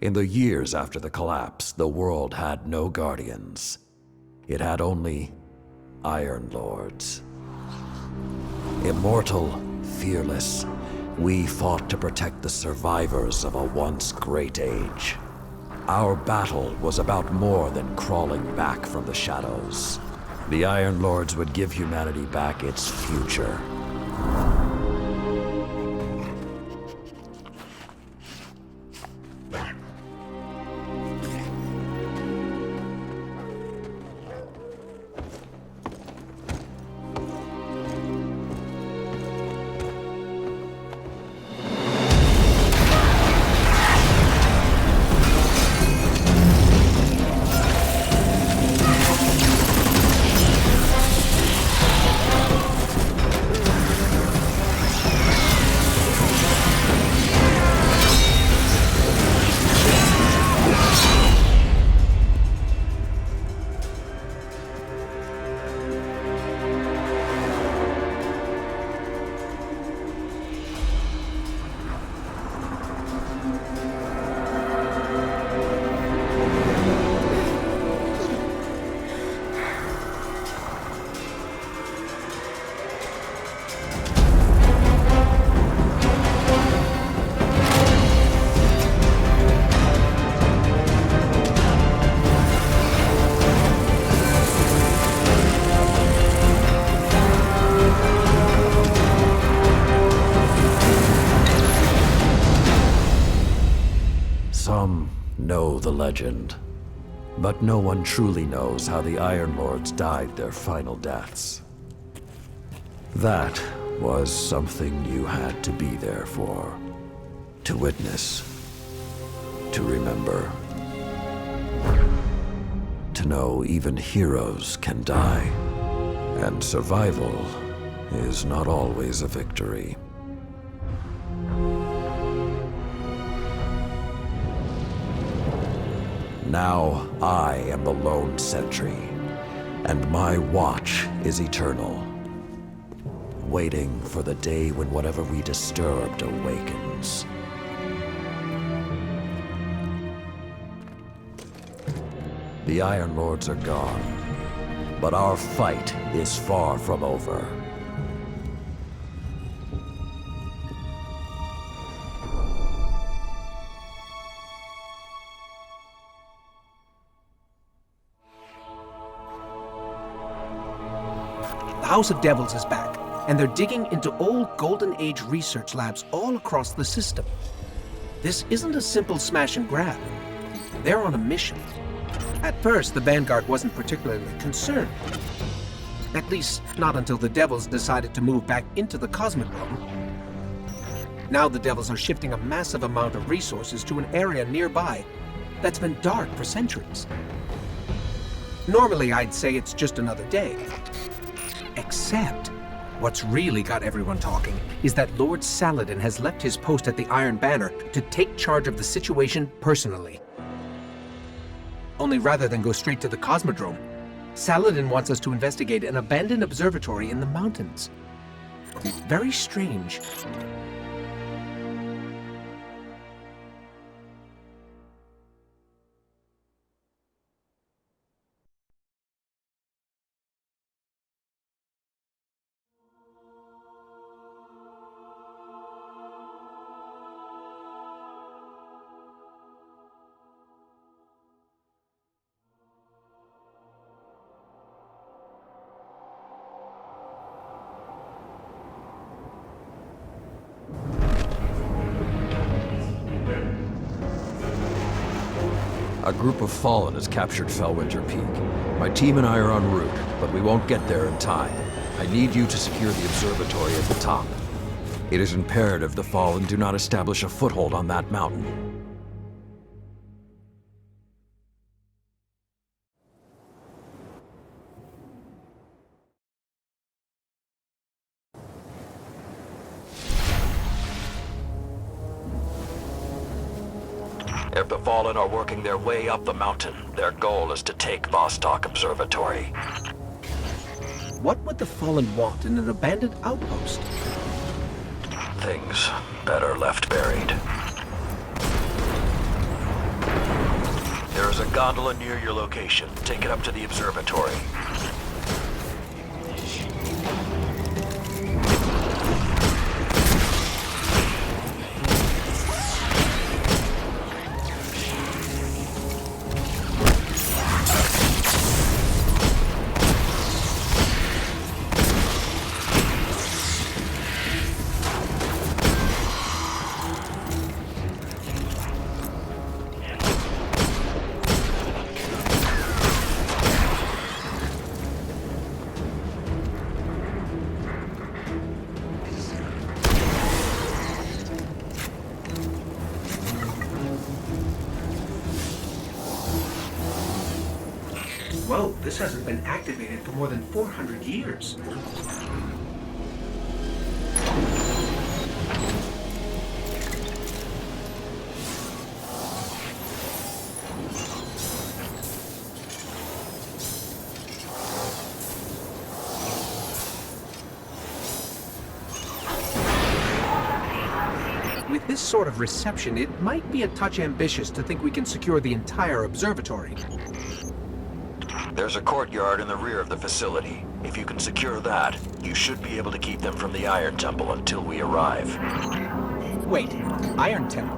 In the years after the collapse, the world had no guardians. It had only Iron Lords. Immortal, fearless, we fought to protect the survivors of a once great age. Our battle was about more than crawling back from the shadows. The Iron Lords would give humanity back its future. Some know the legend, but no one truly knows how the Iron Lords died their final deaths. That was something you had to be there for, to witness, to remember, to know even heroes can die, and survival is not always a victory. Now I am the lone sentry, and my watch is eternal, waiting for the day when whatever we disturbed awakens. The Iron Lords are gone, but our fight is far from over. The House of Devils is back, and they're digging into old Golden Age research labs all across the system. This isn't a simple smash and grab. They're on a mission. At first, the Vanguard wasn't particularly concerned. At least, not until the Devils decided to move back into the Cosmodrome. Now the Devils are shifting a massive amount of resources to an area nearby that's been dark for centuries. Normally, I'd say it's just another day. Except, what's really got everyone talking is that Lord Saladin has left his post at the Iron Banner to take charge of the situation personally. Only rather than go straight to the Cosmodrome, Saladin wants us to investigate an abandoned observatory in the mountains. Very strange. A group of Fallen has captured Fellwinter Peak. My team and I are en route, but we won't get there in time. I need you to secure the observatory at the top. It is imperative the Fallen do not establish a foothold on that mountain. If the Fallen are working their way up the mountain, their goal is to take Vostok Observatory. What would the Fallen want in an abandoned outpost? Things better left buried. a gondola near your location. Take it up to the observatory. Whoa, this hasn't been activated for more than 400 years. With this sort of reception, it might be a touch ambitious to think we can secure the entire observatory. There's a courtyard in the rear of the facility. If you can secure that, you should be able to keep them from the Iron Temple until we arrive. Wait, Iron Temple?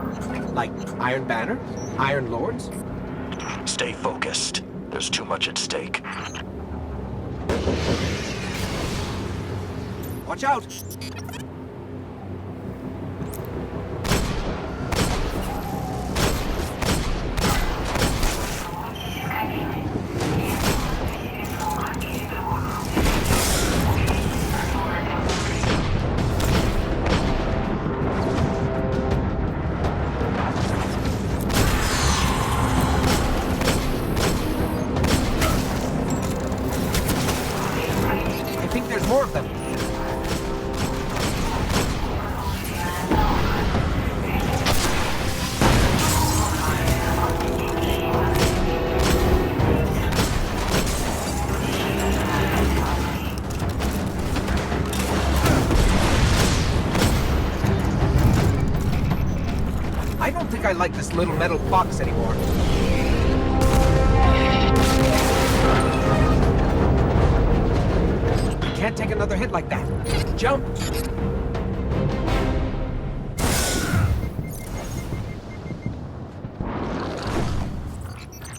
Like Iron Banner? Iron Lords? Stay focused. There's too much at stake. Watch out! I think there's more of them. I don't think I like this little metal box anymore. Can't take another hit like that. Jump!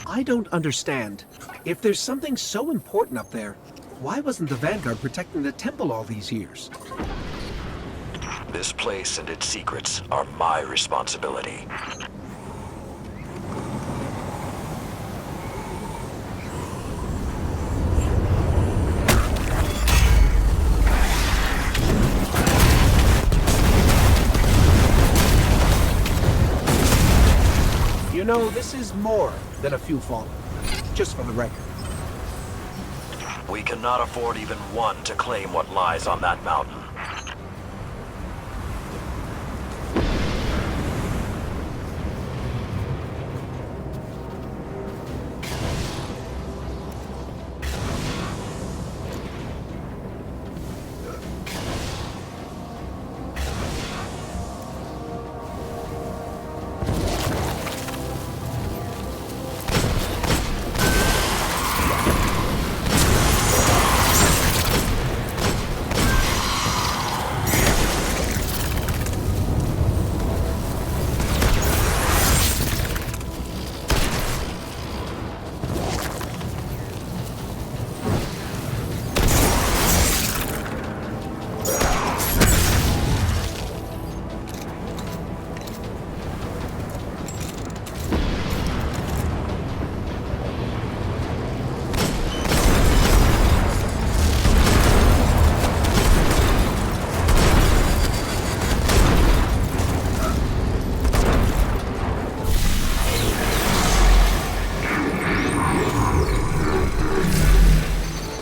I don't understand. If there's something so important up there, why wasn't the Vanguard protecting the temple all these years? This place and its secrets are my responsibility. You know, this is more than a few fallen. Just for the record. We cannot afford even one to claim what lies on that mountain.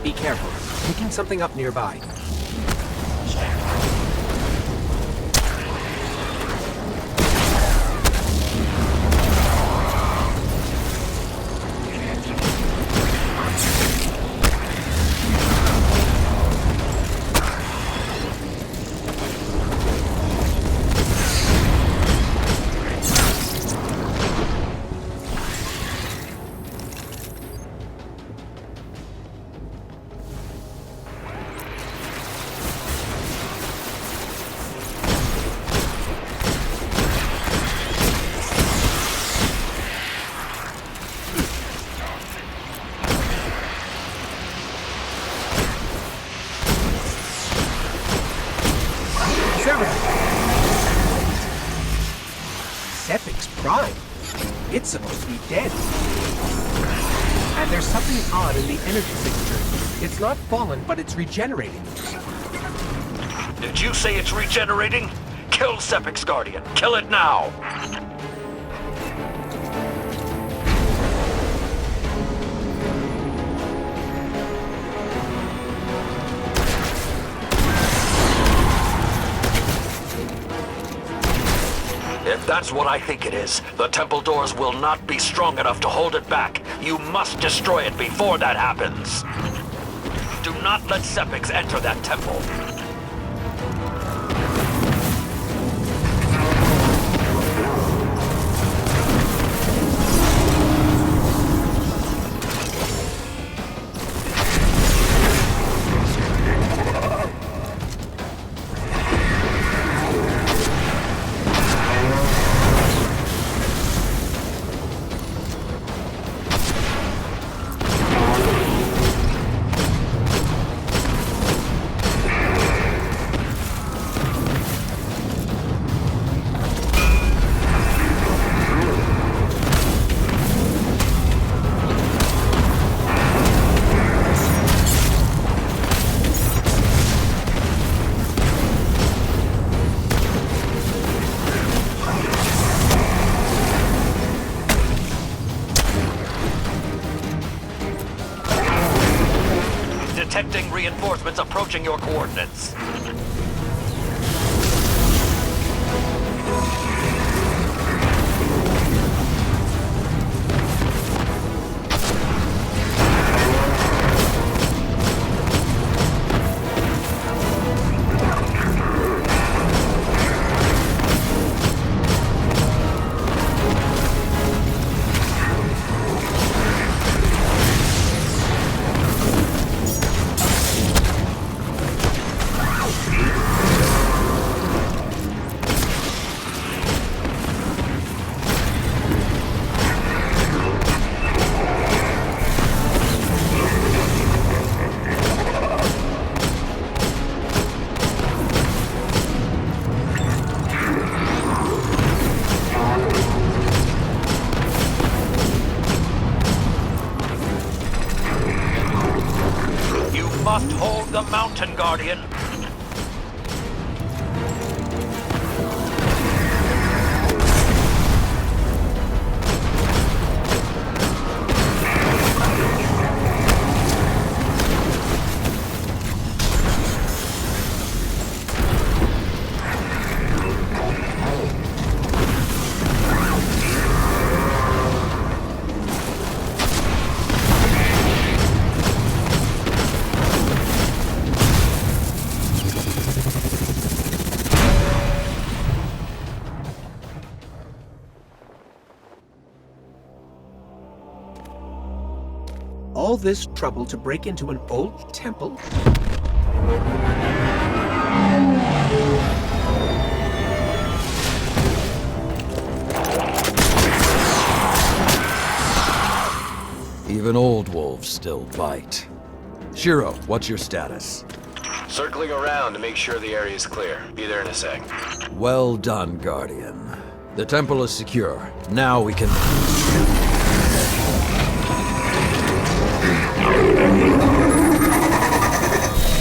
Be careful. Picking something up nearby. tried. It's supposed to be dead. And there's something odd in the energy signature. It's not fallen, but it's regenerating. Did you say it's regenerating? Kill Sepic's Guardian. Kill it now! If that's what I think it is, the temple doors will not be strong enough to hold it back. You must destroy it before that happens. Do not let Sepix enter that temple. Detecting reinforcements approaching your coordinates. Must hold the mountain, Guardian. All this trouble to break into an old temple? Even old wolves still bite. Shiro, what's your status? Circling around to make sure the area is clear. Be there in a sec. Well done, Guardian. The temple is secure. Now we can...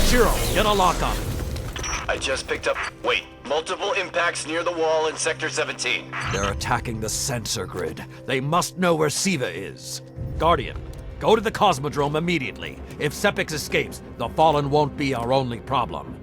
Shiro, get a lock on it. I just picked up... Wait. Multiple impacts near the wall in Sector 17. They're attacking the sensor grid. They must know where Siva is. Guardian, go to the Cosmodrome immediately. If Sepix escapes, the Fallen won't be our only problem.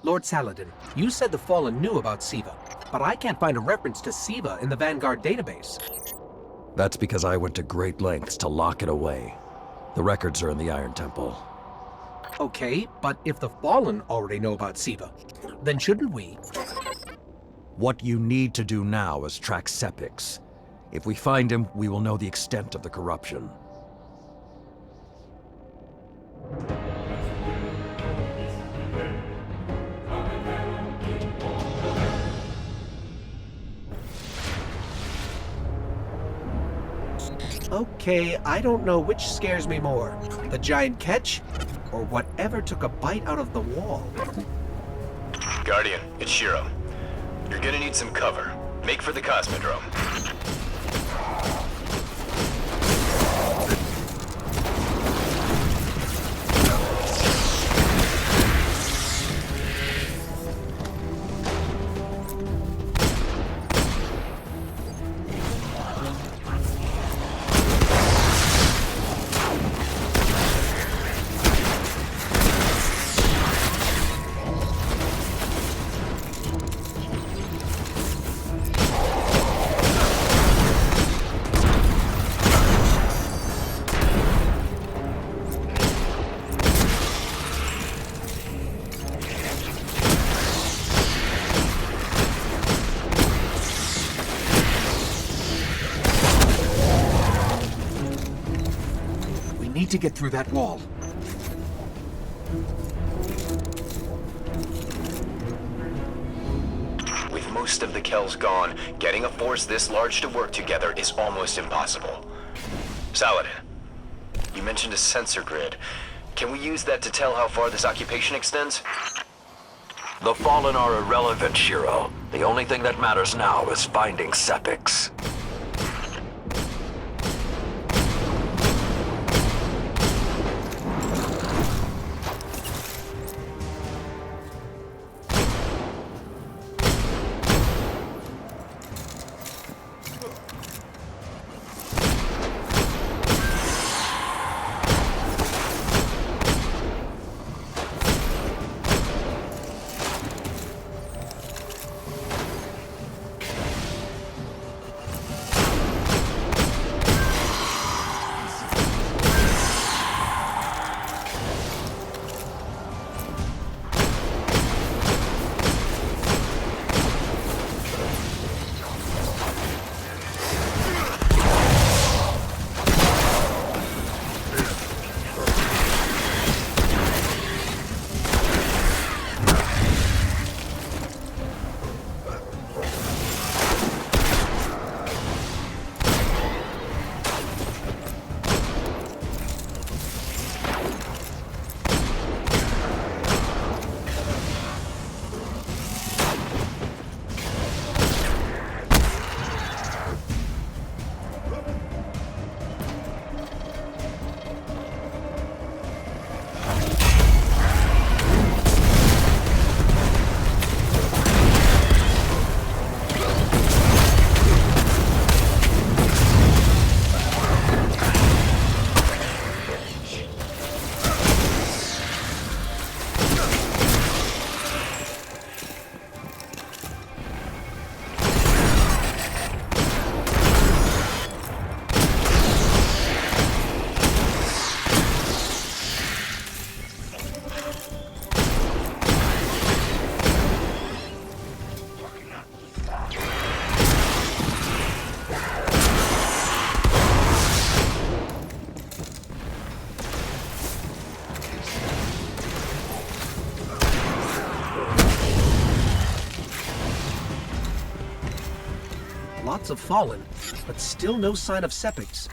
Lord Saladin, you said the Fallen knew about Siva, but I can't find a reference to Siva in the Vanguard database. That's because I went to great lengths to lock it away. The records are in the Iron Temple. Okay, but if the Fallen already know about Siva, then shouldn't we? What you need to do now is track Sepix. If we find him, we will know the extent of the corruption. Okay, I don't know which scares me more, the giant catch, or whatever took a bite out of the wall. Guardian, it's Shiro. You're gonna need some cover. Make for the Cosmodrome. Need to get through that wall. With most of the Kells gone, getting a force this large to work together is almost impossible. Saladin, you mentioned a sensor grid. Can we use that to tell how far this occupation extends? The Fallen are irrelevant, Shiro. The only thing that matters now is finding Sepix. Lots of Fallen, but still no sign of Sepix.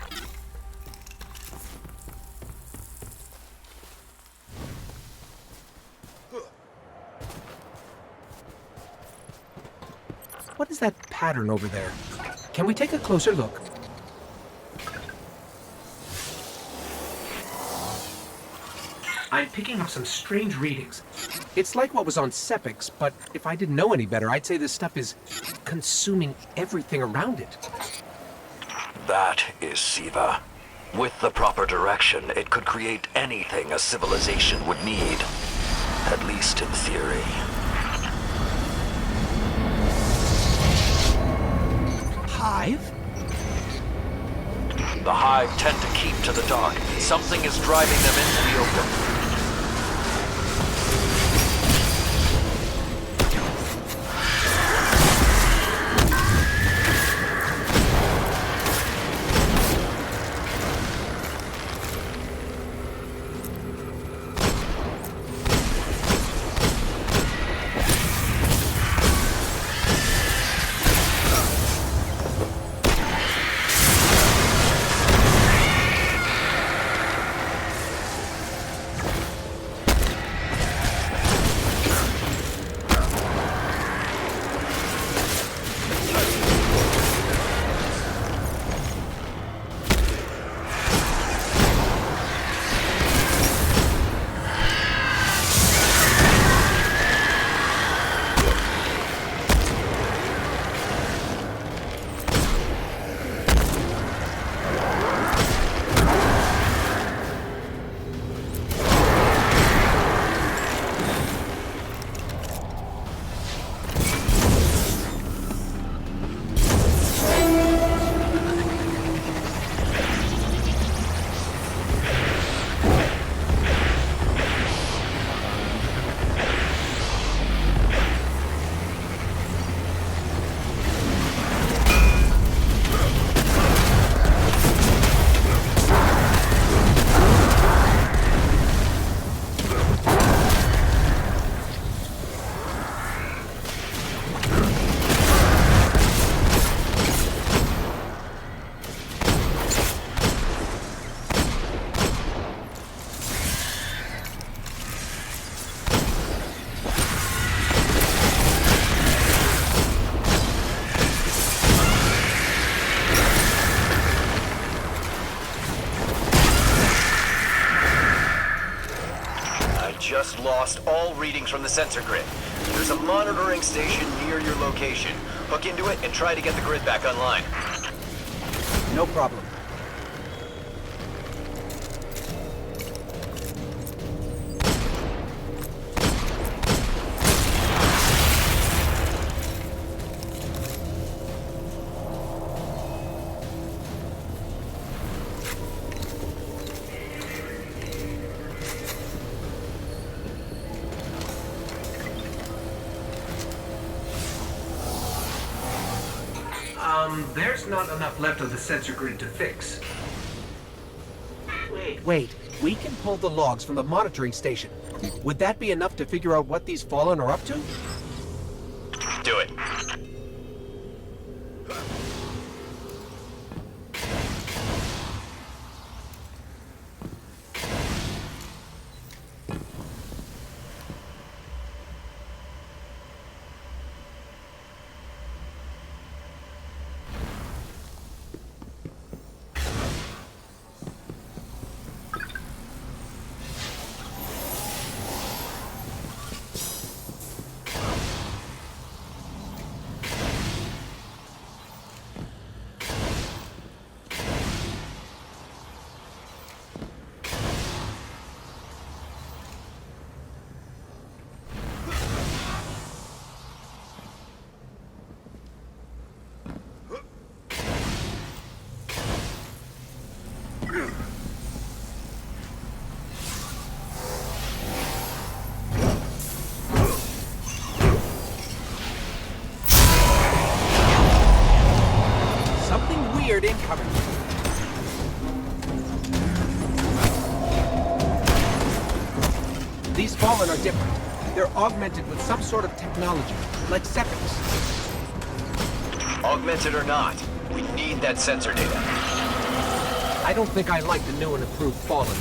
What is that pattern over there? Can we take a closer look? I'm picking up some strange readings. It's like what was on Sepix, but if I didn't know any better, I'd say this stuff is consuming everything around it. That is Siva. With the proper direction, it could create anything a civilization would need. at least in theory. Hive? The Hive tend to keep to the dark. Something is driving them into the open. Just lost all readings from the sensor grid. There's a monitoring station near your location. Hook into it and try to get the grid back online. No problem. There's not enough left of the sensor grid to fix. Wait, we can pull the logs from the monitoring station. Would that be enough to figure out what these Fallen are up to? Do it. Incoming. These Fallen are different. They're augmented with some sort of technology, like Sepiks. Augmented or not, we need that sensor data. I don't think I like the new and improved Fallen.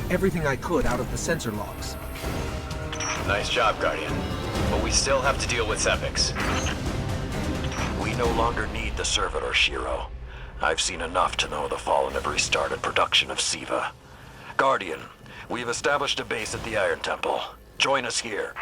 got everything I could out of the sensor logs. Nice job, Guardian. But we still have to deal with Sepix. We no longer need the servitor, Shiro. I've seen enough to know the Fallen have restarted production of Siva. Guardian, we've established a base at the Iron Temple. Join us here.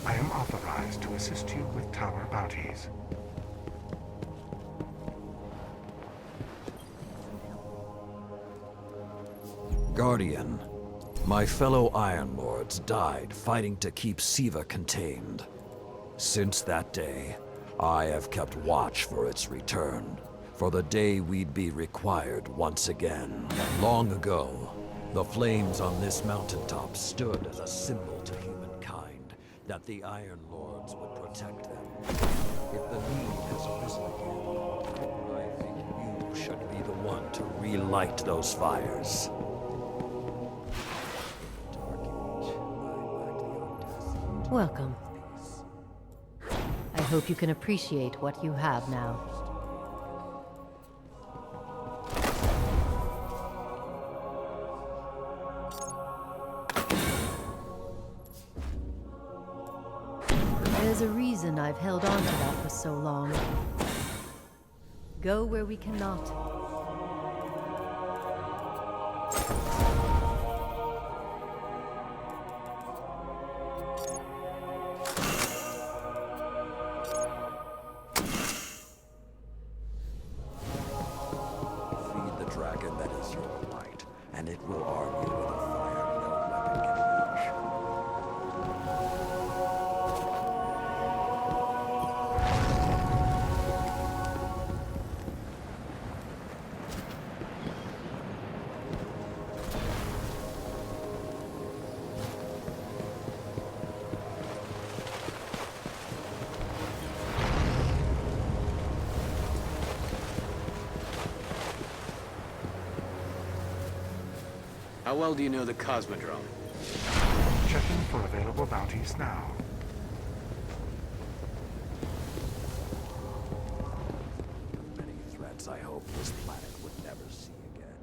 I am authorized to assist you with tower bounties. Guardian, my fellow Iron Lords died fighting to keep Siva contained. Since that day, I have kept watch for its return, for the day we'd be required once again. Long ago, the flames on this mountaintop stood as a symbol to humankind that the Iron Lords would protect them. If the need has arisen again, I think you should be the one to relight those fires. Welcome. I hope you can appreciate what you have now. There's a reason I've held on to that for so long. Go where we cannot. Feed the dragon that is your light, and it will arm you with a fire no weapon can reach. How well do you know the Cosmodrome? Checking for available bounties now. Many threats I hope this planet would never see again.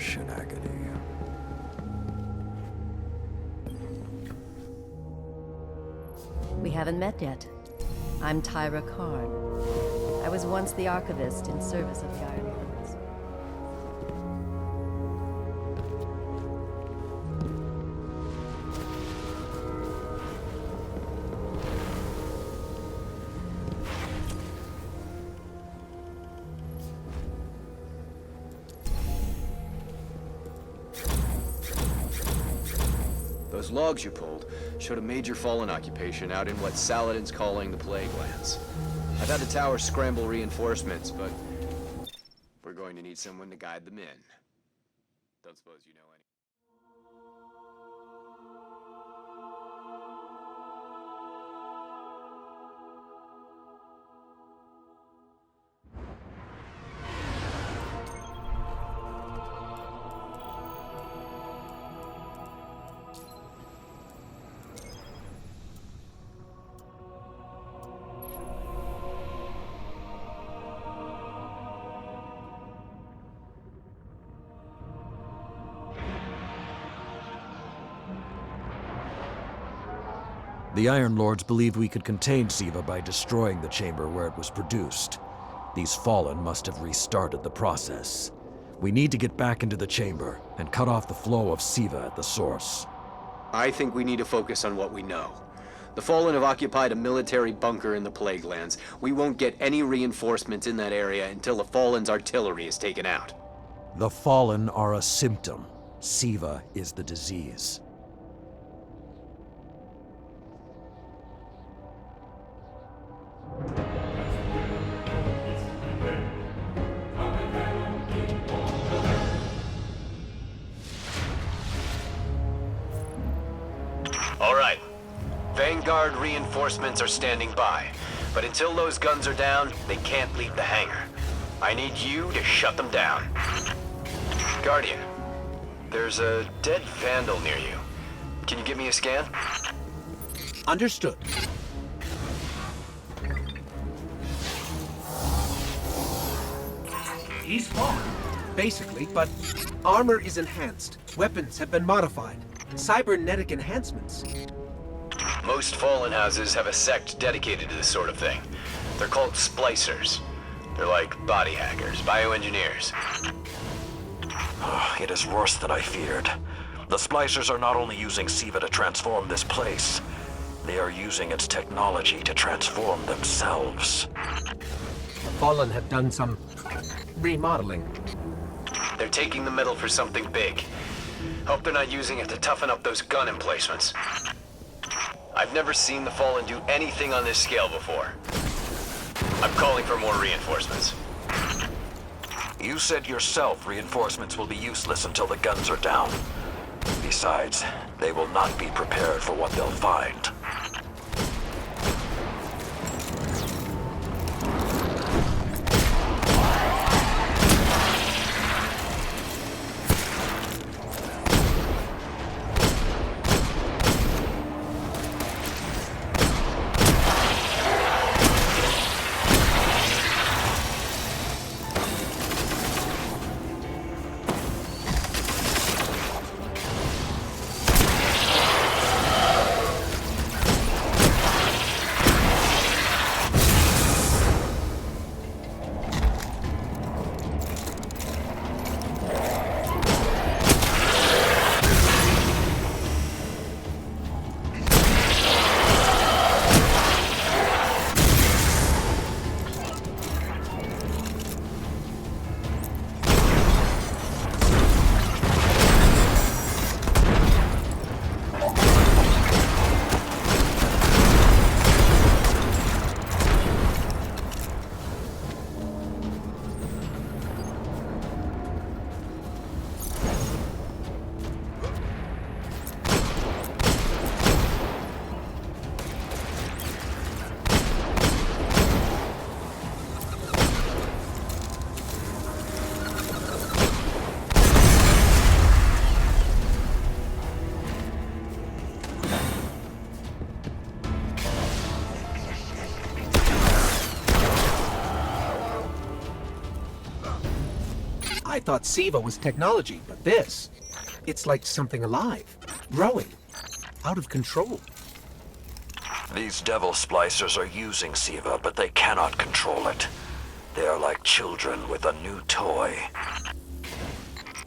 Shenagony. We haven't met yet. I'm Tyra Karn. I was once the archivist in service of the Iron Lords. Those logs you pulled showed a major Fallen occupation out in what Saladin's calling the Plague Lands. I've had the tower scramble reinforcements, but we're going to need someone to guide them in. Don't suppose you know any. The Iron Lords believed we could contain Siva by destroying the chamber where it was produced. These Fallen must have restarted the process. We need to get back into the chamber and cut off the flow of Siva at the source. I think we need to focus on what we know. The Fallen have occupied a military bunker in the Plague Lands. We won't get any reinforcements in that area until the Fallen's artillery is taken out. The Fallen are a symptom. Siva is the disease. All right. Vanguard reinforcements are standing by. But until those guns are down, they can't leave the hangar. I need you to shut them down. Guardian, there's a dead Vandal near you. Can you give me a scan? Understood. He's fallen, basically, but armor is enhanced. Weapons have been modified. Cybernetic enhancements. Most Fallen houses have a sect dedicated to this sort of thing. They're called Splicers. They're like body hackers, bioengineers. It is worse than I feared. The Splicers are not only using Siva to transform this place, they are using its technology to transform themselves. The Fallen have done some remodeling. They're taking the metal for something big. Hope they're not using it to toughen up those gun emplacements. I've never seen the Fallen do anything on this scale before. I'm calling for more reinforcements. You said yourself reinforcements will be useless until the guns are down. Besides, they will not be prepared for what they'll find. thought SIVA was technology, but this, it's like something alive, growing, out of control. These devil splicers are using SIVA, but they cannot control it. They are like children with a new toy.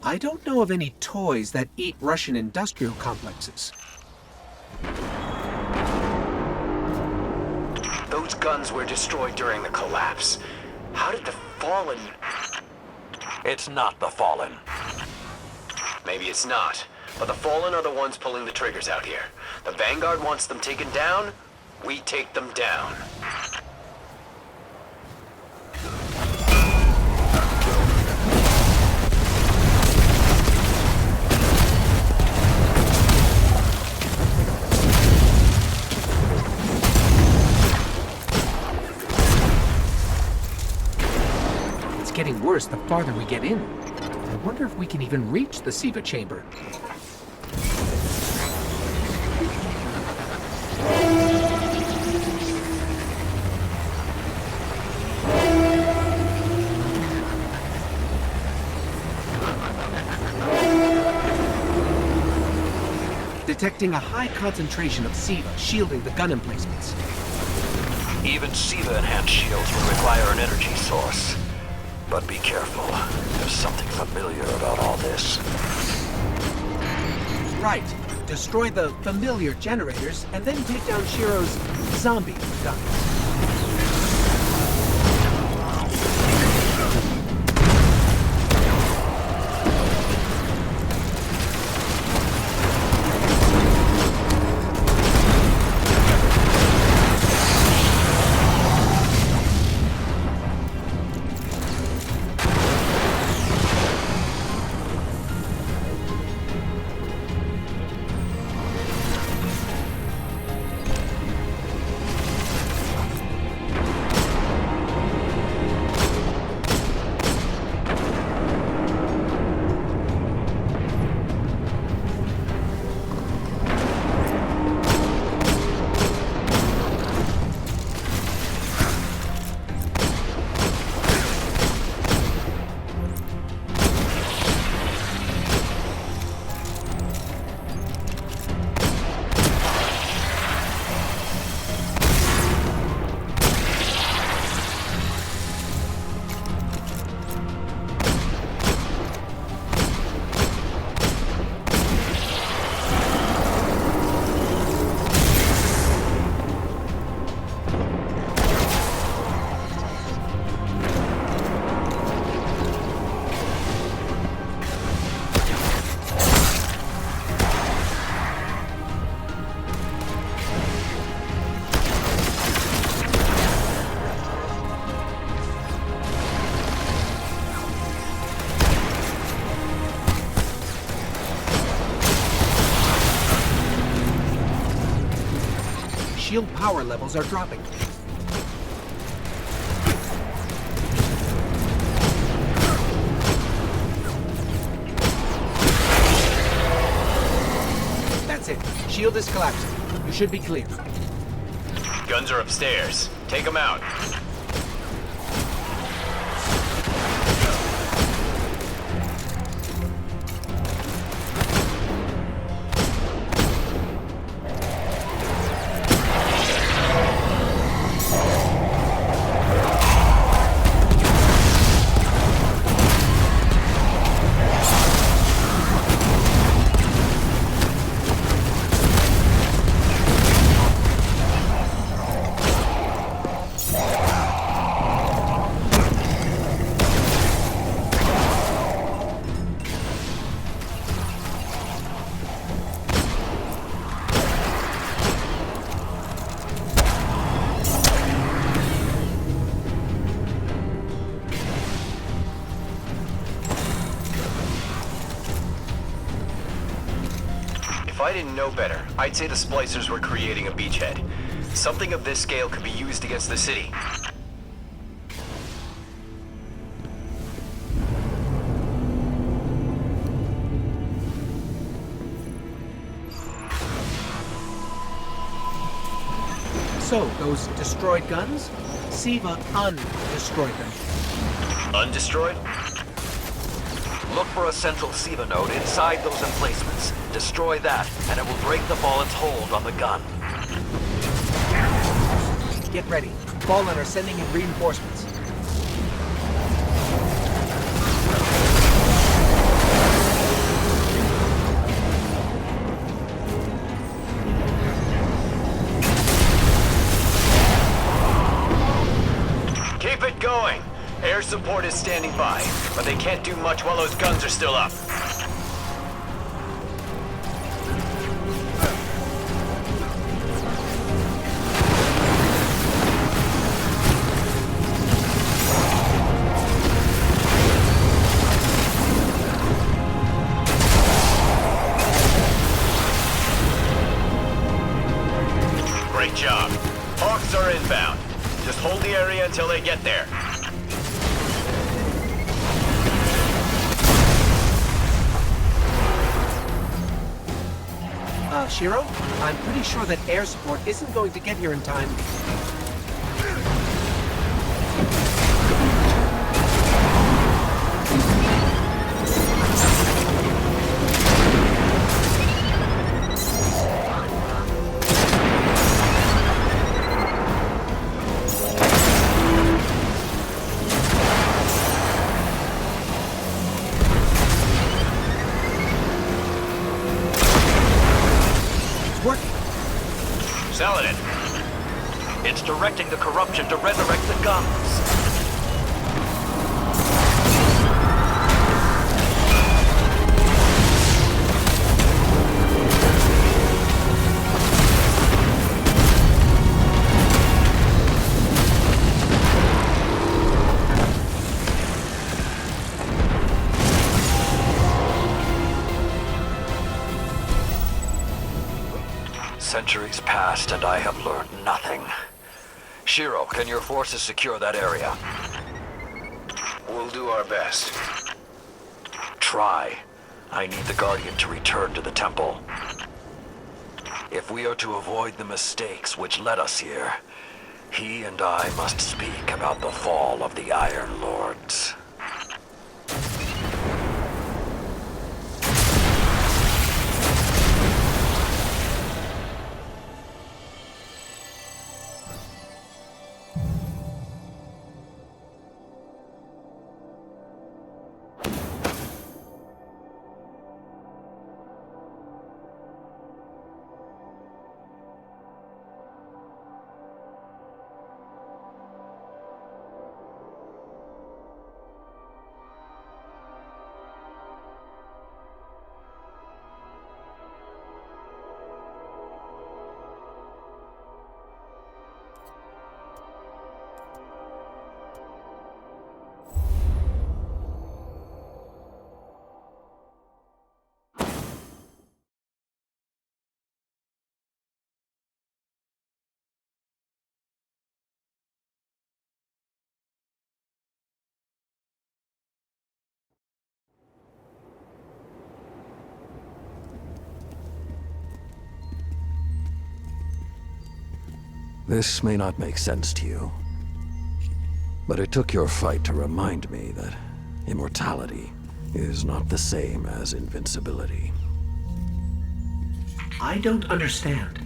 I don't know of any toys that eat Russian industrial complexes. Those guns were destroyed during the collapse. How did the Fallen... It's not the Fallen. Maybe it's not, but the Fallen are the ones pulling the triggers out here. The Vanguard wants them taken down, we take them down. It's getting worse the farther we get in. I wonder if we can even reach the SIVA chamber. Detecting a high concentration of SIVA shielding the gun emplacements. Even SIVA-enhanced shields will require an energy source. But be careful. There's something familiar about all this. Right. Destroy the familiar generators and then take down Shiro's zombie guns. Shield power levels are dropping. That's it. Shield is collapsing. You should be clear. Guns are upstairs. Take them out. If I didn't know better, I'd say the splicers were creating a beachhead. Something of this scale could be used against the city. So, those destroyed guns? SIVA undestroyed them. Undestroyed? Look for a central SIVA node inside those emplacements. Destroy that, and it will break the Fallen's hold on the gun. Get ready. Fallen are sending in reinforcements. Keep it going. Air support is standing by, but they can't do much while those guns are still up. Great job. Hawks are inbound. Just hold the area until they get there. Shiro, I'm pretty sure that air support isn't going to get here in time. Saladin. It's directing the corruption to resurrect the guns. Centuries passed and I have learned nothing. Shiro, can your forces secure that area? We'll do our best. Try. I need the Guardian to return to the temple. If we are to avoid the mistakes which led us here, he and I must speak about the fall of the Iron Lords. This may not make sense to you, but it took your fight to remind me that immortality is not the same as invincibility. I don't understand.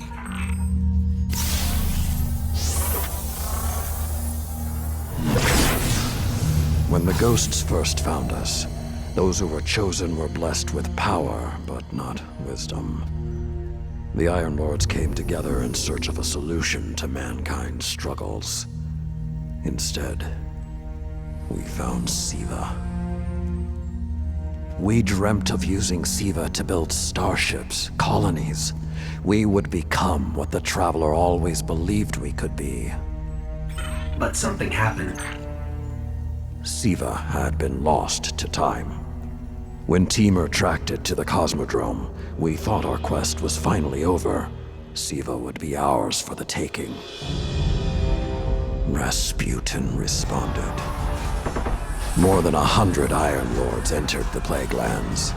When the ghosts first found us, those who were chosen were blessed with power, but not wisdom. The Iron Lords came together in search of a solution to mankind's struggles. Instead, we found SIVA. We dreamt of using SIVA to build starships, colonies. We would become what the Traveler always believed we could be. But something happened. SIVA had been lost to time. When Temur tracked it to the Cosmodrome, we thought our quest was finally over. SIVA would be ours for the taking. Rasputin responded. More than 100 Iron Lords entered the Plague Lands.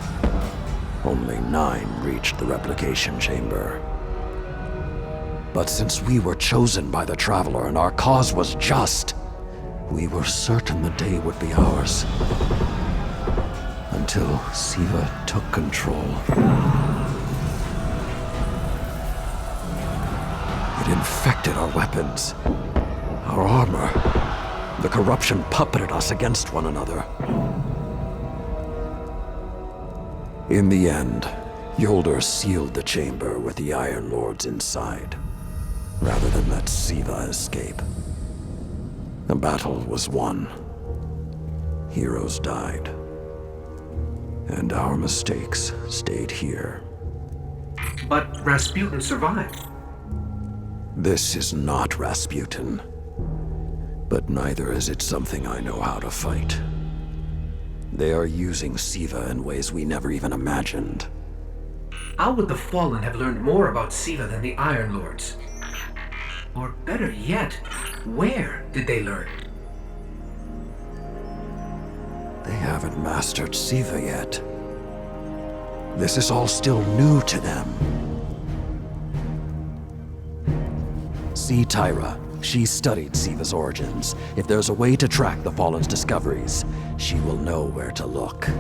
Only 9 reached the replication chamber. But since we were chosen by the Traveler and our cause was just, we were certain the day would be ours. until Siva took control. It infected our weapons, our armor. The corruption puppeted us against one another. In the end, Yolder sealed the chamber with the Iron Lords inside, rather than let Siva escape. The battle was won. Heroes died. And our mistakes stayed here. But Rasputin survived. This is not Rasputin. But neither is it something I know how to fight. They are using Siva in ways we never even imagined. How would the Fallen have learned more about Siva than the Iron Lords? Or better yet, where did they learn? They haven't mastered Siva yet. This is all still new to them. See Tyra. She studied Siva's origins. If there's a way to track the Fallen's discoveries, she will know where to look.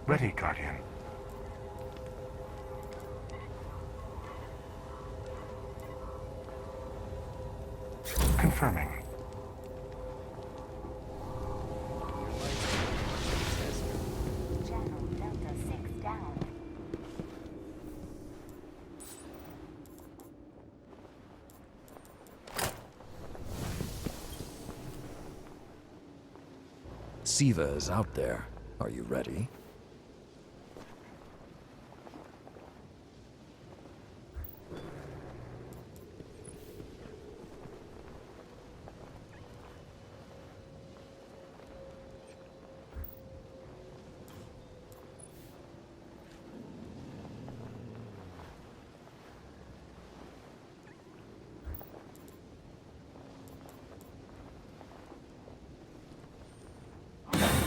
Ready, Guardian. Confirming. Channel Delta 6 down. Siva is out there. Are you ready?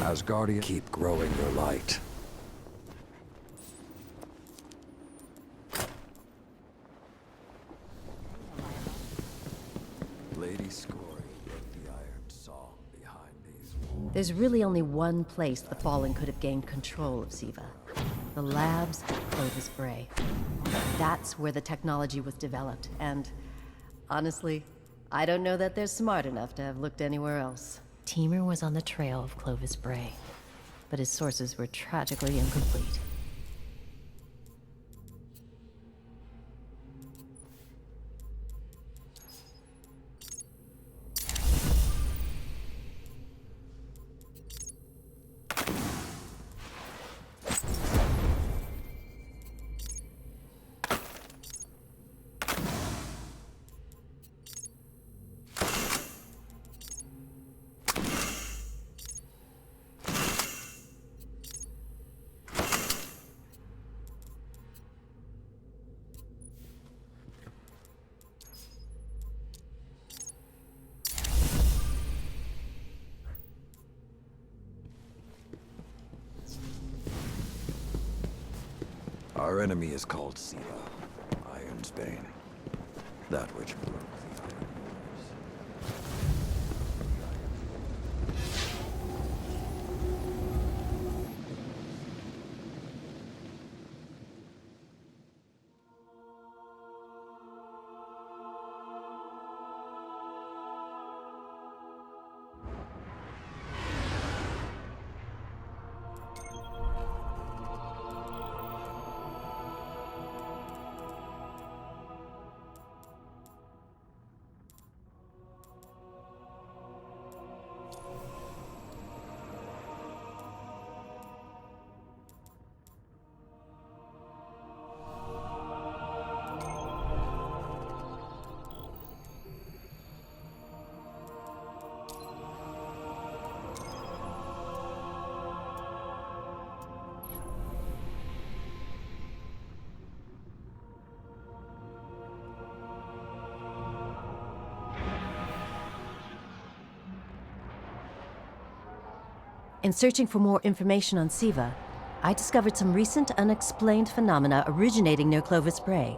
Asgardian, keep growing your light. Lady Scory wrote the Iron Song behind these walls. There's really only one place the Fallen could have gained control of Siva. The labs at Clovis Bray. That's where the technology was developed, and honestly, I don't know that they're smart enough to have looked anywhere else. Teamer was on the trail of Clovis Bray, but his sources were tragically incomplete. Our enemy is called Siva, Iron's Bane. That which broke the Iron Lords. In searching for more information on Siva, I discovered some recent unexplained phenomena originating near Clovis Bray.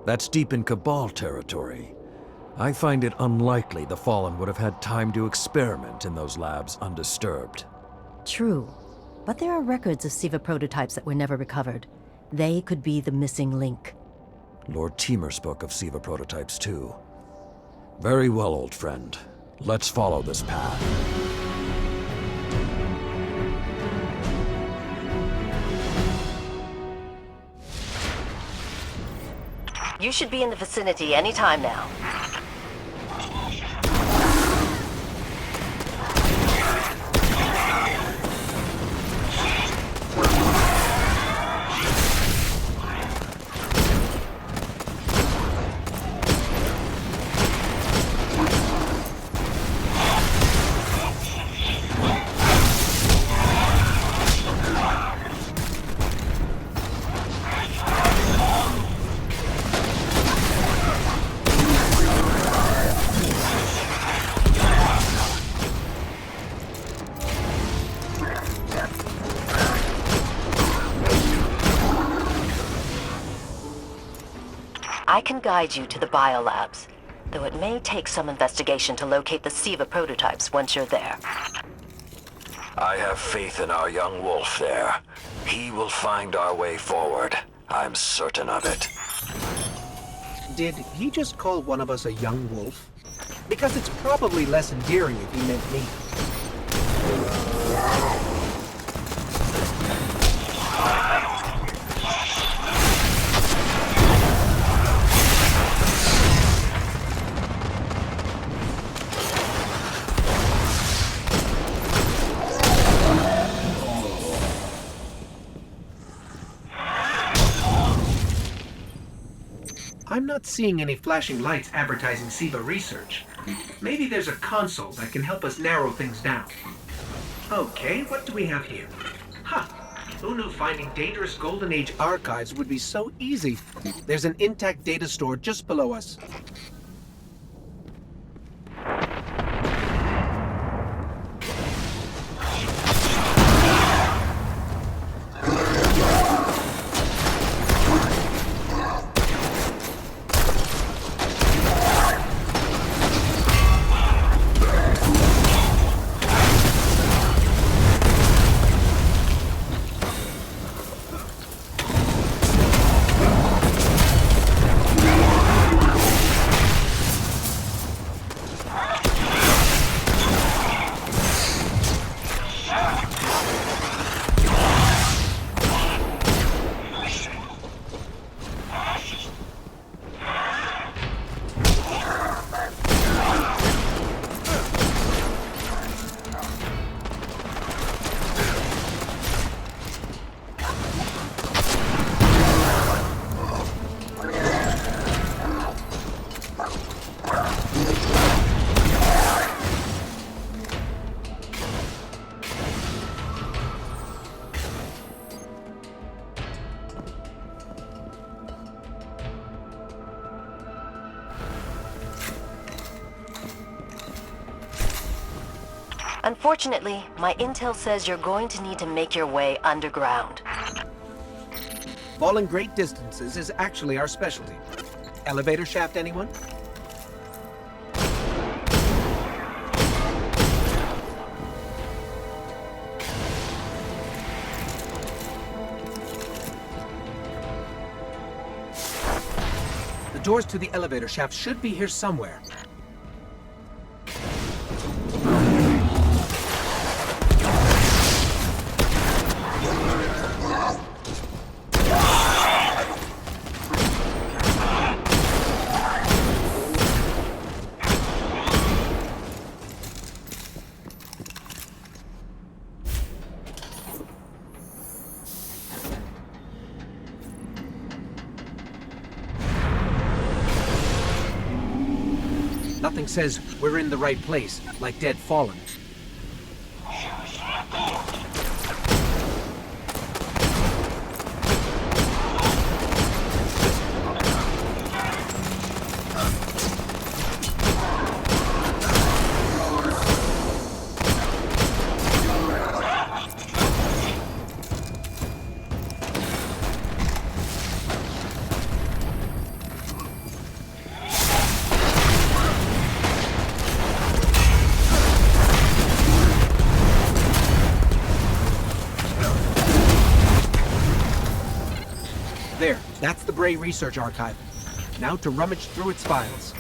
That's deep in Cabal territory. I find it unlikely the Fallen would have had time to experiment in those labs undisturbed. True, but there are records of Siva prototypes that were never recovered. They could be the missing link. Lord Teemer spoke of Siva prototypes too. Very well, old friend. Let's follow this path. You should be in the vicinity any time now. I can guide you to the biolabs, though it may take some investigation to locate the Siva prototypes once you're there. I have faith in our young wolf there. He will find our way forward. I'm certain of it. Did he just call one of us a young wolf? Because it's probably less endearing if he meant me. I'm not seeing any flashing lights advertising Siva research. Maybe there's a console that can help us narrow things down. Okay, what do we have here? Huh. Who knew finding dangerous Golden Age archives would be so easy? There's an intact data store just below us. Unfortunately, my intel says you're going to need to make your way underground. Falling great distances is actually our specialty. Elevator shaft, anyone? The doors to the elevator shaft should be here somewhere. Nothing says we're in the right place, like Dead Fallen. There, that's the Bray Research Archive. Now to rummage through its files.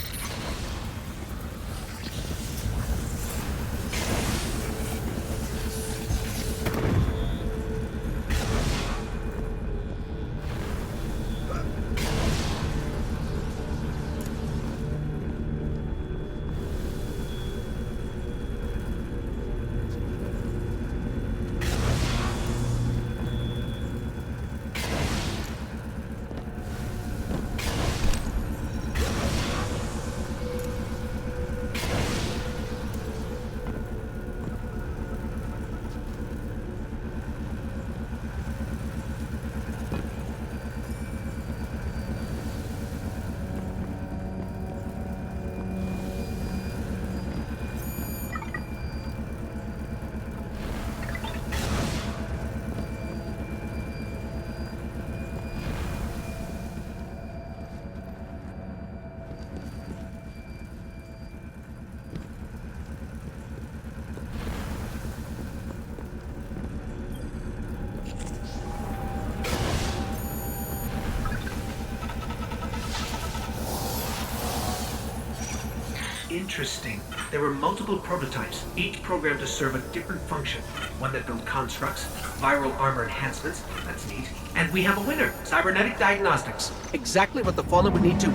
Interesting. There were multiple prototypes, each programmed to serve a different function. One that built constructs, viral armor enhancements, that's neat. And we have a winner, cybernetic diagnostics. Exactly what the Fallen would need to...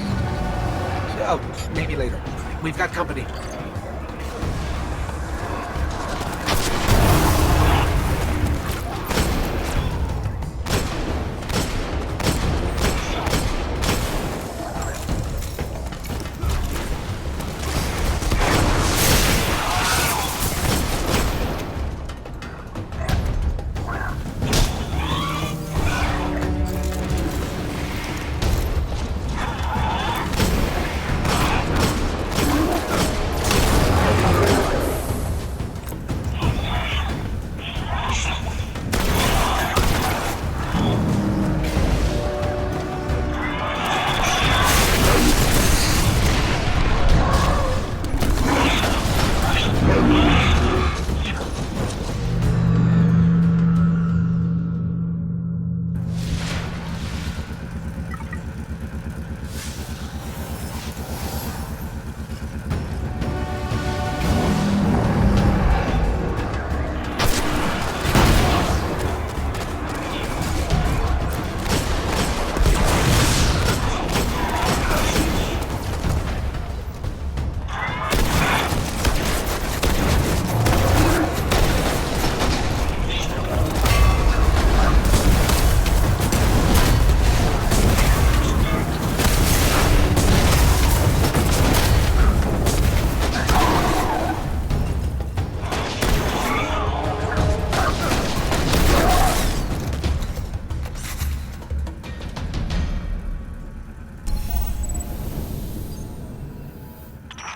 Oh, maybe later. We've got company.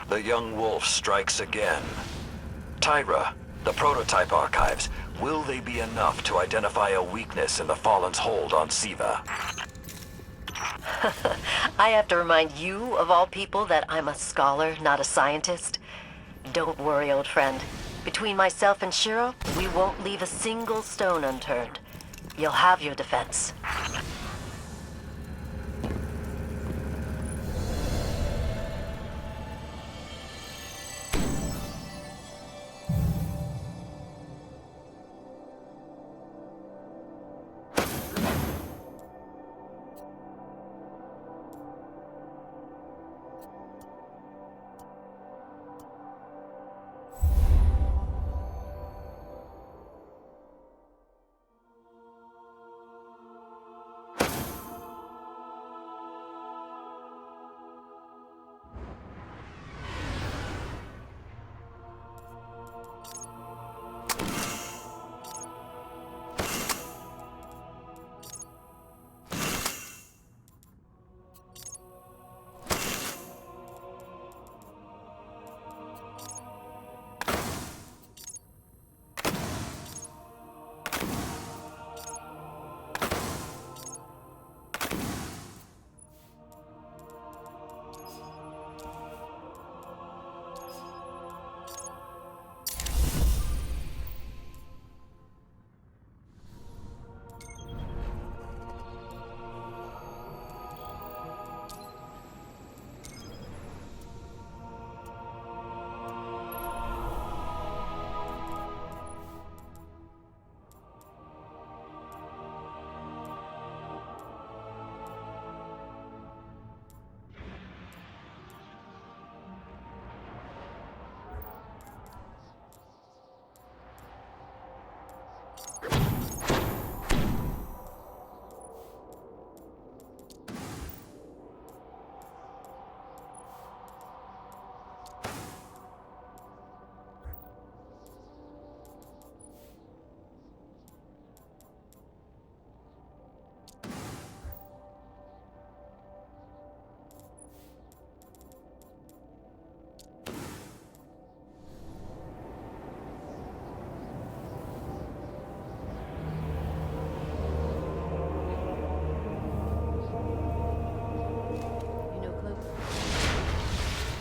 The young wolf strikes again. Tyra, The prototype archives, will they be enough to identify a weakness in the Fallen's hold on Siva? I have to remind you, of all people, that I'm a scholar, not a scientist. Don't worry, old friend. Between myself and Shiro, we won't leave a single stone unturned. You'll have your defense.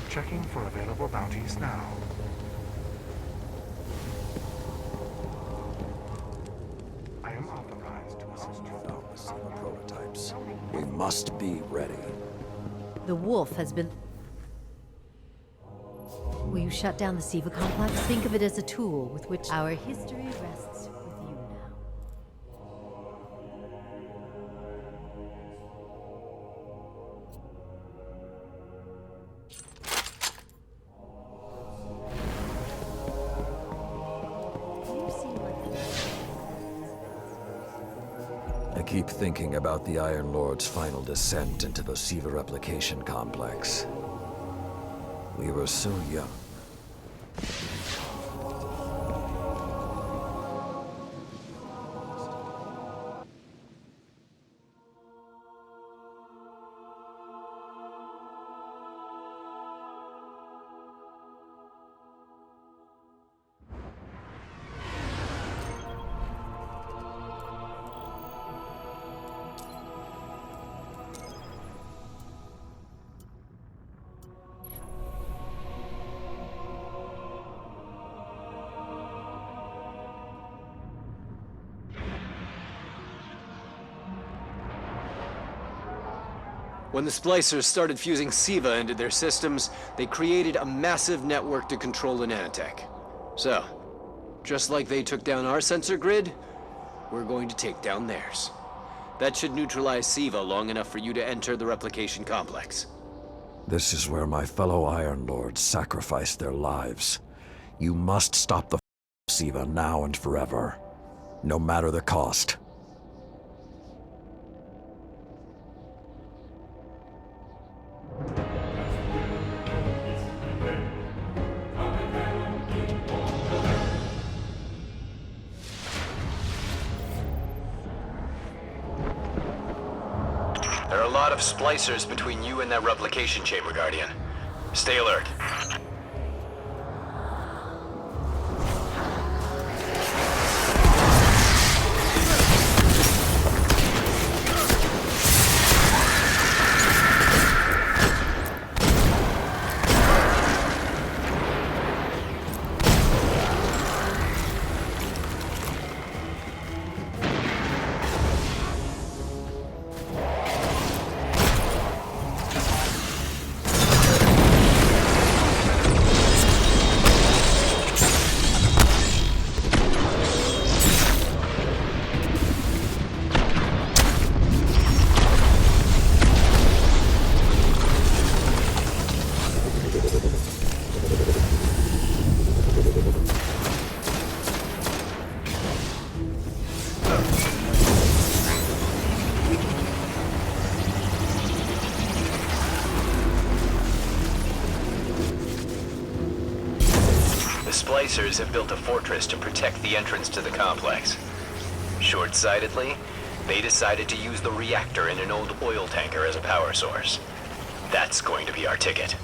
Checking for available bounties now. I am authorized to assist you. Found the Siva prototypes. We must be ready. The wolf has been... Will you shut down the Siva complex? Think of it as a tool with which our history rests with you now. You seem like I keep thinking about the Iron Lord's final descent into the Siva replication complex. We were so young. When the splicers started fusing Siva into their systems, they created a massive network to control the nanotech. So, just like they took down our sensor grid, we're going to take down theirs. That should neutralize Siva long enough for you to enter the replication complex. This is where my fellow Iron Lords sacrificed their lives. You must stop the Siva now and forever, no matter the cost. There are a lot of splicers between you and that replication chamber, Guardian. Stay alert. The Splicers have built a fortress to protect the entrance to the complex. Short-sightedly, they decided to use the reactor in an old oil tanker as a power source. That's going to be our ticket.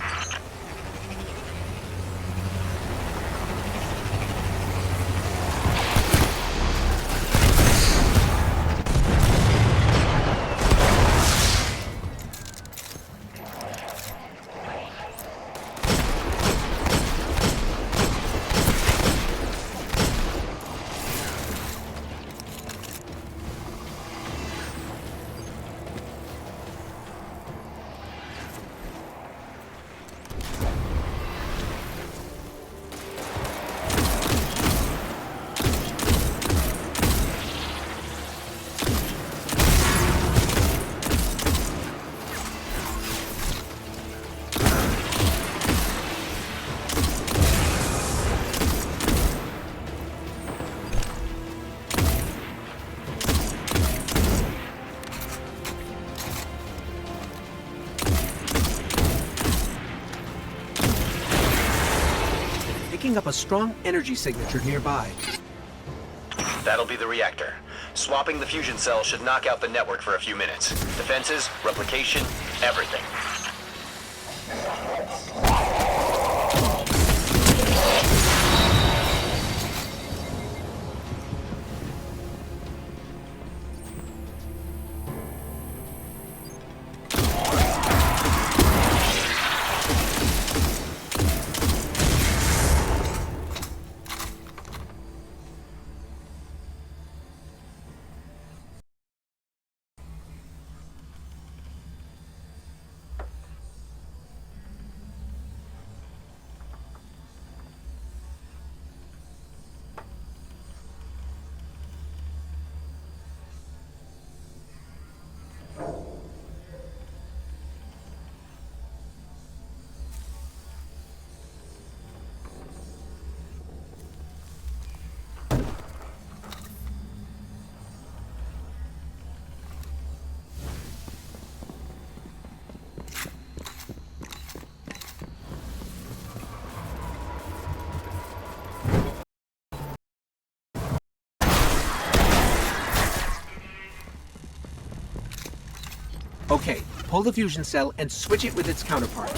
Picking up a strong energy signature nearby. That'll be the reactor. Swapping the fusion cell should knock out the network for a few minutes. Defenses, replication, everything. Okay, pull the fusion cell and switch it with its counterpart.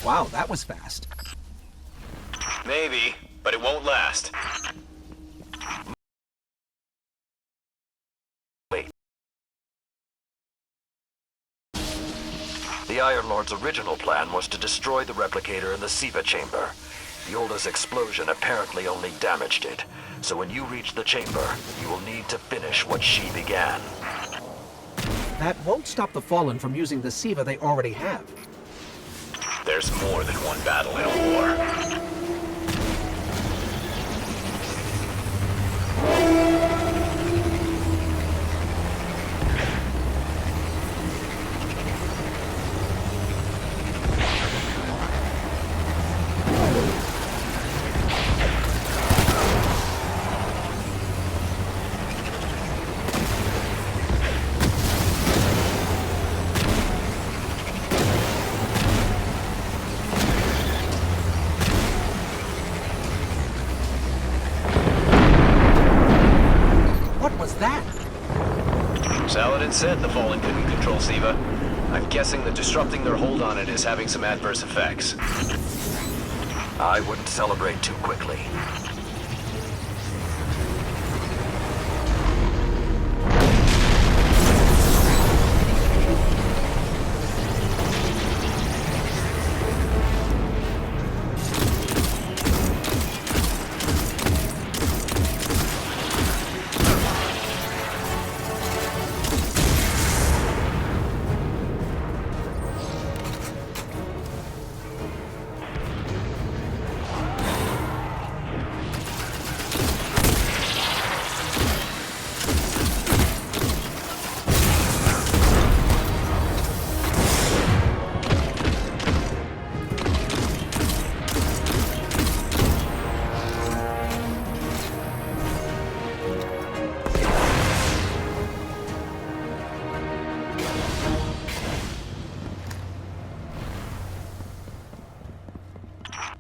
Wow, that was fast. Maybe, but it won't last. Wait. The Iron Lord's original plan was to destroy the replicator in the Siva chamber. Yolda's explosion apparently only damaged it. So when you reach the chamber, you will need to finish what she began. That won't stop the Fallen from using the Siva they already have. There's more than one battle in a war. Saladin said the Fallen couldn't control Siva. I'm guessing that disrupting their hold on it is having some adverse effects. I wouldn't celebrate too quickly.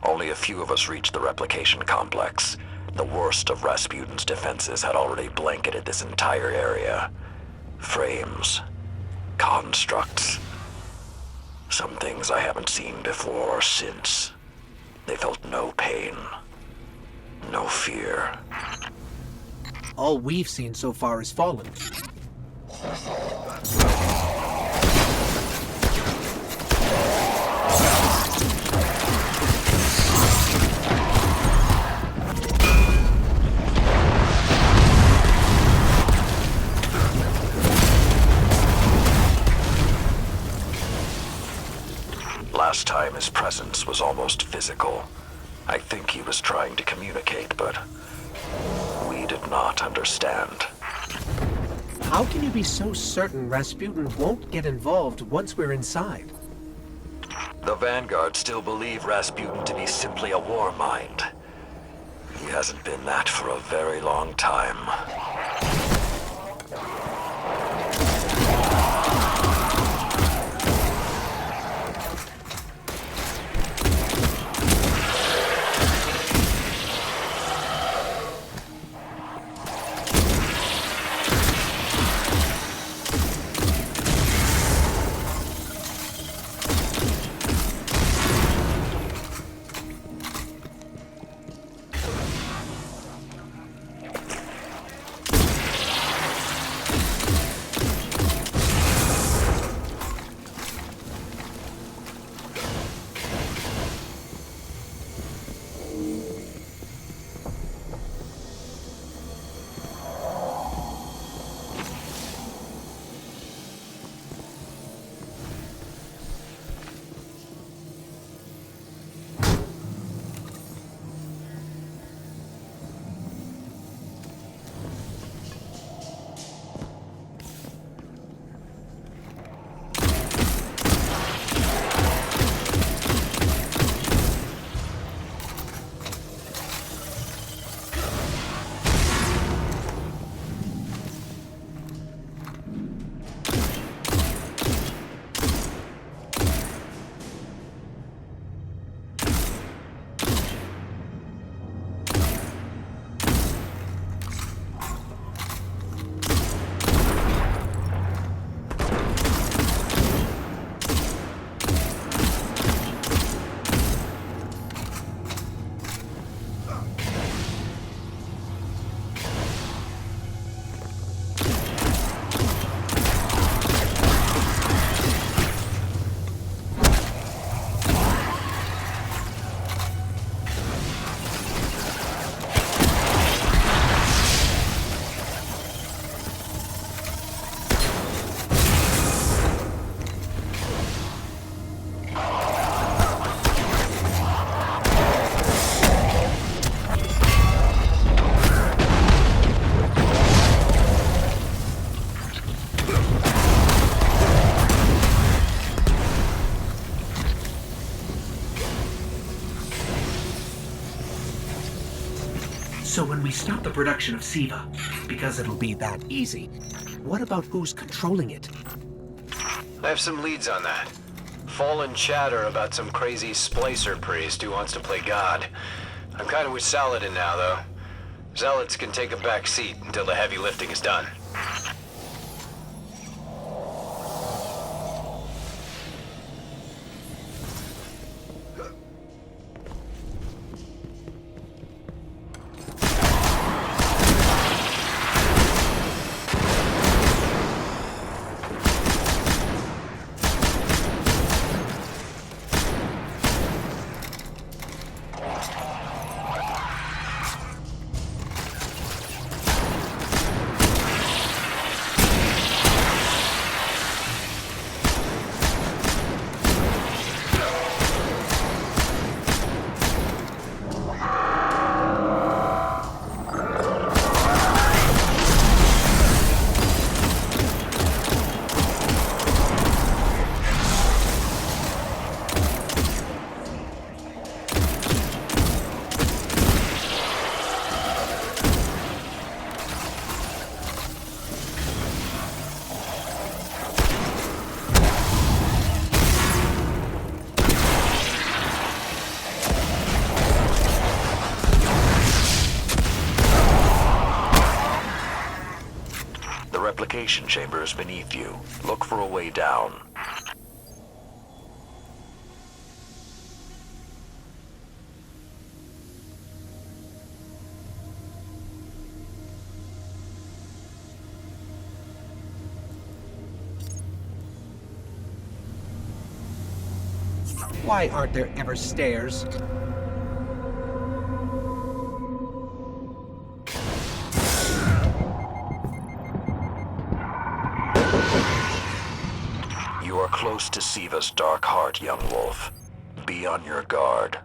Only a few of us reached the replication complex. The worst of Rasputin's defenses had already blanketed this entire area. Frames. Constructs. Some things I haven't seen before or since. They felt no pain. No fear. All we've seen so far is Fallen. Last time his presence was almost physical. I think he was trying to communicate, but we did not understand. How can you be so certain Rasputin won't get involved once we're inside? The Vanguard still believe Rasputin to be simply a war mind. He hasn't been that for a very long time. So when we stop the production of Siva, because it'll be that easy, what about who's controlling it? I have some leads on that. Fallen chatter about some crazy splicer priest who wants to play God. I'm kind of with Saladin now, though. Zealots can take a back seat until the heavy lifting is done. communication chambers beneath you. Look for a way down. Why aren't there ever stairs? You are close to Siva's dark heart, young wolf. Be on your guard.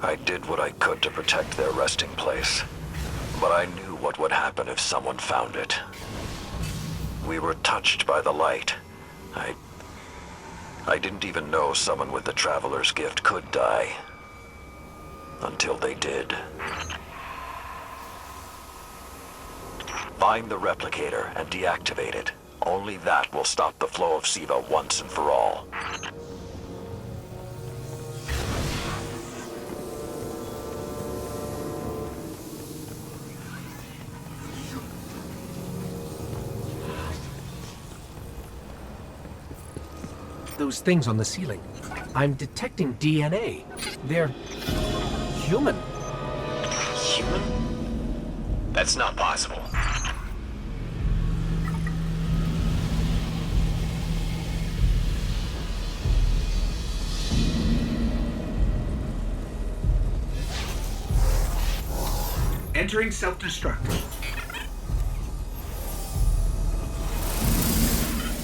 I did what I could to protect their resting place, but I knew what would happen if someone found it. We were touched by the light. I didn't even know someone with the Traveler's Gift could die. Until they did. Find the replicator and deactivate it. Only that will stop the flow of Siva once and for all. Those things on the ceiling. I'm detecting DNA. They're human. Human? That's not possible. Entering self-destruct.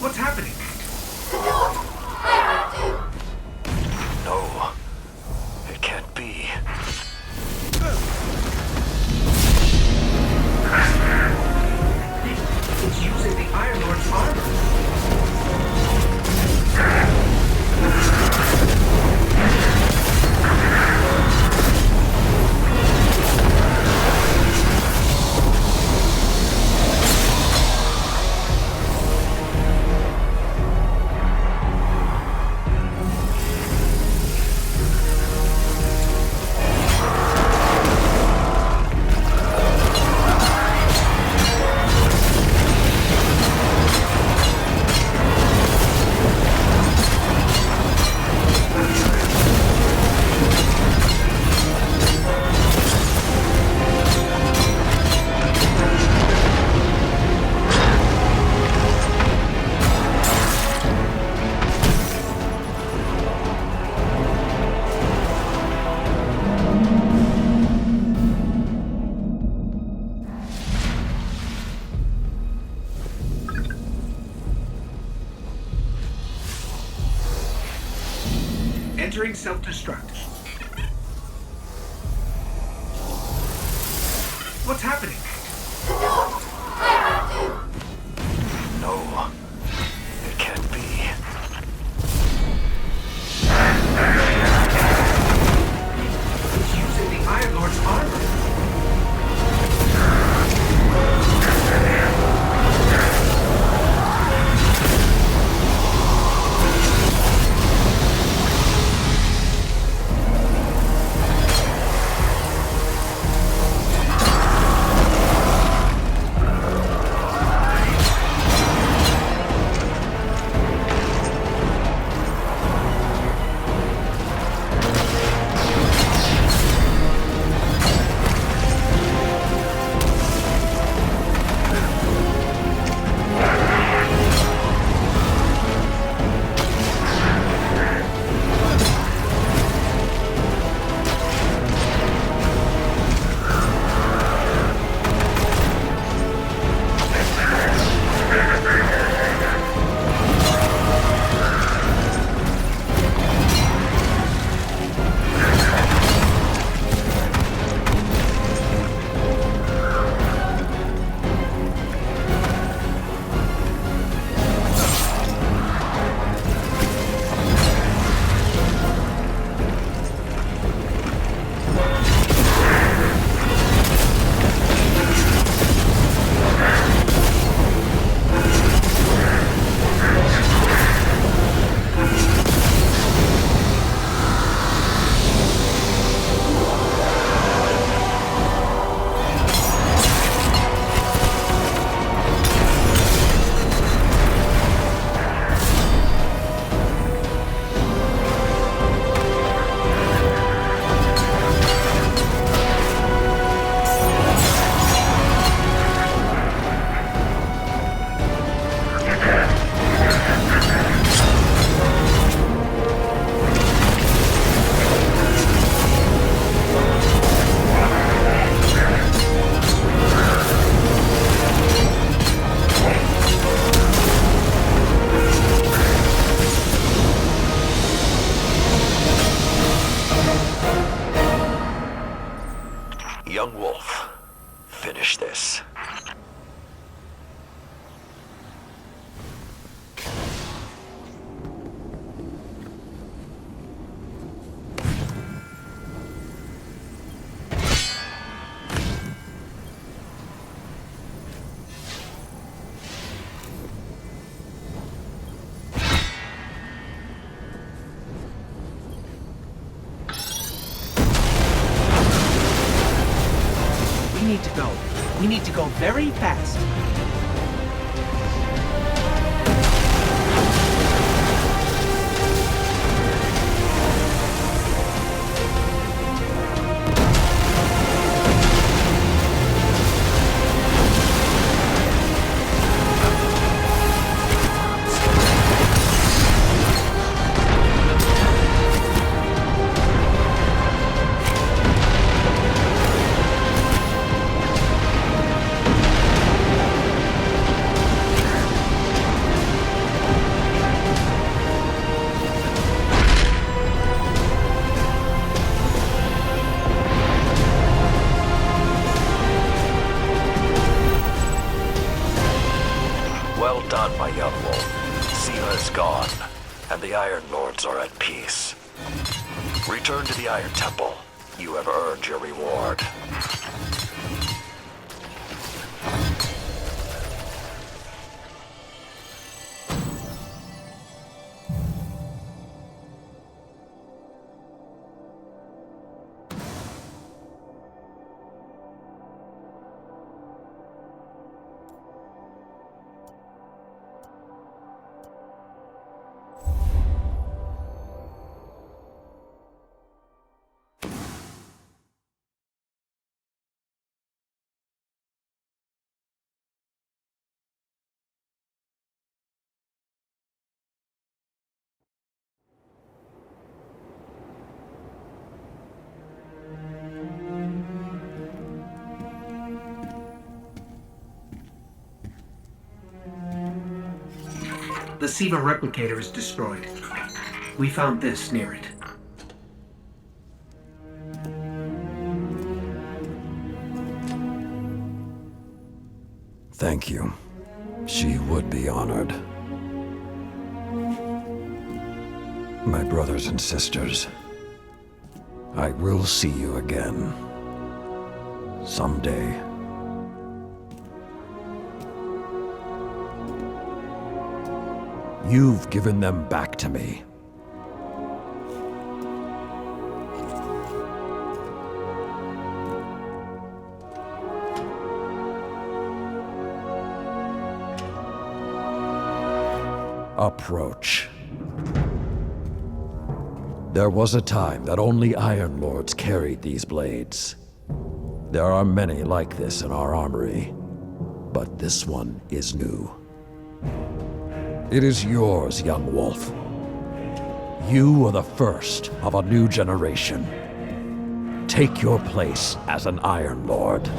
What's happening? No, it can't be. It's using the Iron Lord's armor. Entering self-destruct. What's happening? No, it can't be. It's using the Iron Lord's armor. Young Wolf, finish this. We need to go. We need to go very fast. Well done, my young wolf. Siva is gone, and the Iron Lords are at peace. Return to the Iron Temple. You have earned your reward. The Siva replicator is destroyed. We found this near it. Thank you. She would be honored. My brothers and sisters, I will see you again. Someday. You've given them back to me. Approach. There was a time that only Iron Lords carried these blades. There are many like this in our armory, but this one is new. It is yours, young wolf. You are the first of a new generation. Take your place as an Iron Lord.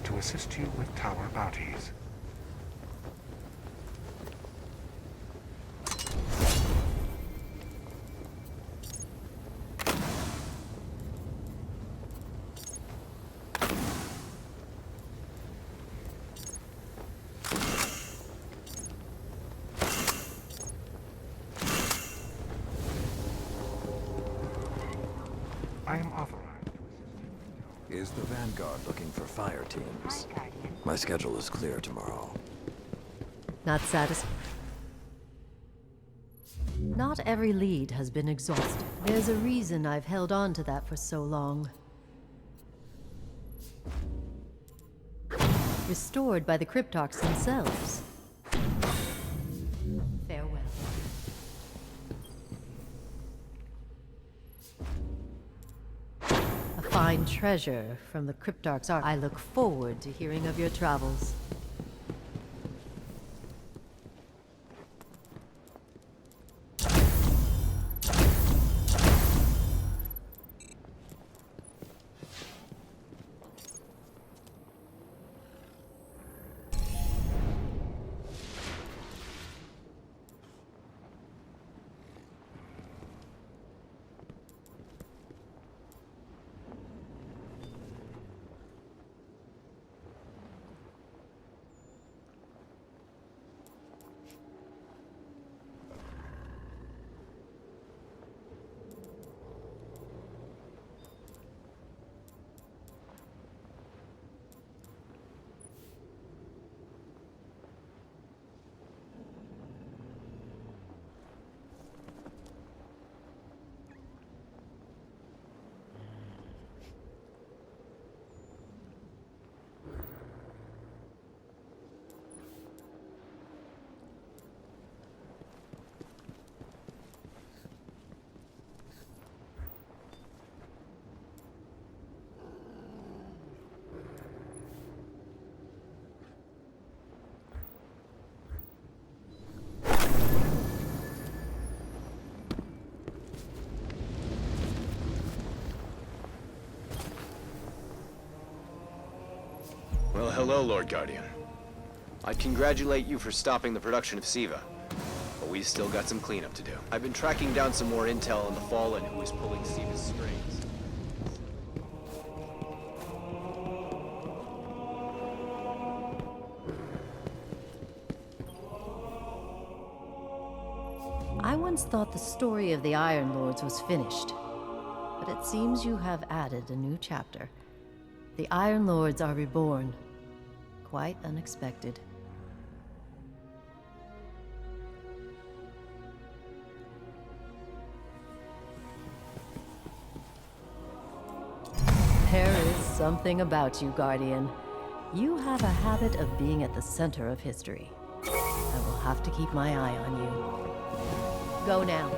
To assist you with tower bounties. Is the Vanguard looking for fire teams? My schedule is clear tomorrow. Not satisfied. Not every lead has been exhausted. There's a reason I've held on to that for so long. Restored by the Cryptarchs themselves. Farewell. A fine treasure from the Cryptarchs Ark. I look forward to hearing of your travels. Well, hello, Lord Guardian. I'd congratulate you for stopping the production of Siva, but we've still got some cleanup to do. I've been tracking down some more intel on the Fallen who is pulling Siva's strings. I once thought the story of the Iron Lords was finished, but it seems you have added a new chapter. The Iron Lords are reborn. Quite unexpected. There is something about you, Guardian. You have a habit of being at the center of history. I will have to keep my eye on you. Go now.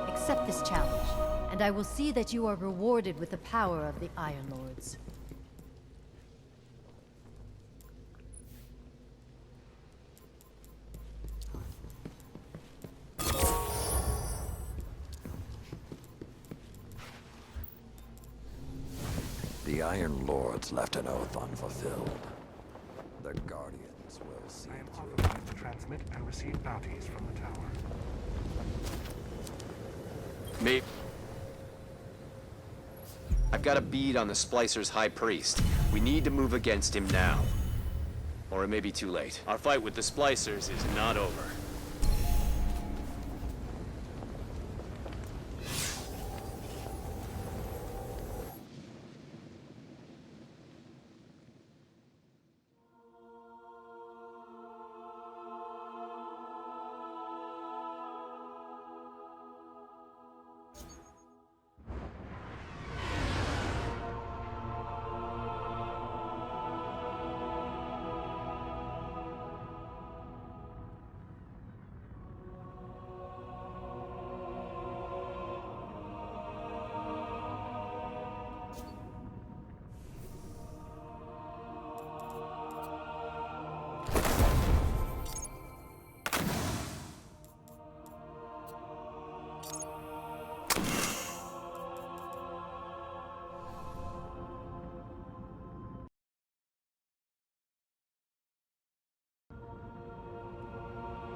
Accept this challenge, and I will see that you are rewarded with the power of the Iron Lords. The Iron Lords left an oath unfulfilled. The Guardians will see I am to it. authorized to transmit and receive bounties from the tower. Me. I've got a bead on the Splicer's High Priest. We need to move against him now. Or it may be too late. Our fight with the Splicers is not over.